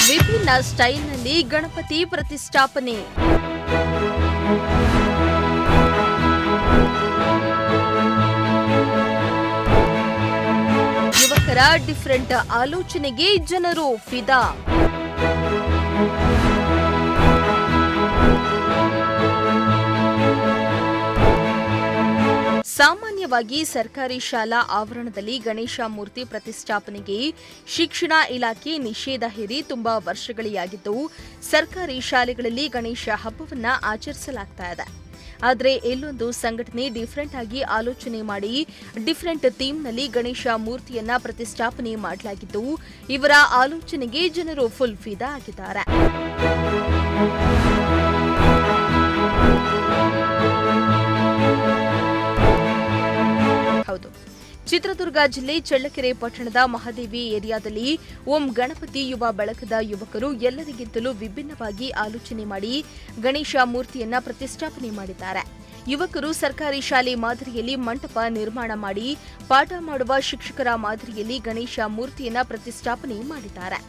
ವಿಭಿನ್ನ ಸ್ಟೈಲ್ನಲ್ಲಿ ಗಣಪತಿ ಪ್ರತಿಷ್ಠಾಪನೆ. ಯುವಕರ ಡಿಫರೆಂಟ್ ಆಲೋಚನೆಗೆ ಜನರು ಫಿದಾ. ಸಾಮಾನ್ಯವಾಗಿ ಸರ್ಕಾರಿ ಶಾಲಾ ಆವರಣದಲ್ಲಿ ಗಣೇಶ ಮೂರ್ತಿ ಪ್ರತಿಷ್ಠಾಪನೆಗೆ ಶಿಕ್ಷಣ ಇಲಾಖೆ ನಿಷೇಧ ಹೇರಿ ತುಂಬಾ ವರ್ಷಗಳಾಗಿದ್ದು ಸರ್ಕಾರಿ ಶಾಲೆಗಳಲ್ಲಿ ಗಣೇಶ ಹಬ್ಬವನ್ನ ಆಚರಿಸಲಾಗ್ತಾ ಇದೆ. ಆದರೆ ಇಲ್ಲೊಂದು ಸಂಘಟನೆ ಡಿಫರೆಂಟ್ ಆಗಿ ಆಲೋಚನೆ ಮಾಡಿ ಡಿಫರೆಂಟ್ ಥೀಮ್ನಲ್ಲಿ ಗಣೇಶ ಮೂರ್ತಿಯನ್ನ ಪ್ರತಿಷ್ಠಾಪನೆ ಮಾಡಲಾಗಿದ್ದು ಇವರ ಆಲೋಚನೆಗೆ ಜನರು ಫುಲ್ ಫಿದಾ ಆಗಿದ್ದಾರೆ. ಚಿತ್ರದುರ್ಗ ಜಿಲ್ಲೆ ಚಳ್ಳಕೆರೆ ಪಟ್ಟಣದ ಮಹಾದೇವಿ ಏರಿಯಾದಲ್ಲಿ ಓಂ ಗಣಪತಿ ಯುವ ಬಳಗದ ಯುವಕರು ಎಲ್ಲರಿಗಿಂತಲೂ ವಿಭಿನ್ನವಾಗಿ ಆಲೋಚನೆ ಮಾಡಿ ಗಣೇಶ ಮೂರ್ತಿಯನ್ನ ಪ್ರತಿಷ್ಠಾಪನೆ ಮಾಡಿದ್ದಾರೆ. ಯುವಕರು ಸರ್ಕಾರಿ ಶಾಲೆ ಮಾದರಿಯಲ್ಲಿ ಮಂಟಪ ನಿರ್ಮಾಣ ಮಾಡಿ ಪಾಠ ಮಾಡುವ ಶಿಕ್ಷಕರ ಮಾದರಿಯಲ್ಲಿ ಗಣೇಶ ಮೂರ್ತಿಯನ್ನ ಪ್ರತಿಷ್ಠಾಪನೆ ಮಾಡಿದ್ದಾರೆ.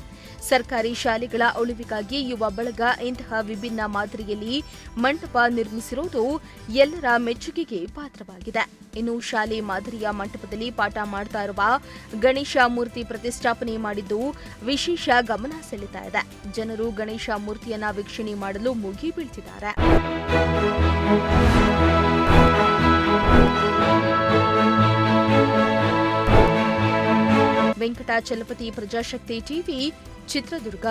ಸರ್ಕಾರಿ ಶಾಲೆಗಳ ಉಳಿವಿಗಾಗಿ ಯುವ ಬಳಗ ಇಂತಹ ವಿಭಿನ್ನ ಮಾದರಿಯಲ್ಲಿ ಮಂಟಪ ನಿರ್ಮಿಸಿರುವುದು ಎಲ್ಲರ ಮೆಚ್ಚುಗೆಗೆ ಪಾತ್ರವಾಗಿದೆ. ಇನ್ನು ಶಾಲೆ ಮಾದರಿಯ ಮಂಟಪದಲ್ಲಿ ಪಾಠ ಮಾಡ್ತಾ ಇರುವ ಗಣೇಶ ಮೂರ್ತಿ ಪ್ರತಿಷ್ಠಾಪನೆ ಮಾಡಿದ್ದು ವಿಶೇಷ ಗಮನ ಸೆಳೀತಾ ಇದೆ. ಜನರು ಗಣೇಶ ಮೂರ್ತಿಯನ್ನ ವೀಕ್ಷಣೆ ಮಾಡಲು ಮುಗಿ ಬೀಳ್ತಿದ್ದಾರೆ. ವೆಂಕಟಾಚಲಪತಿ, ಪ್ರಜಾಶಕ್ತಿ ಟಿವಿ, ಚಿತ್ರದುರ್ಗ.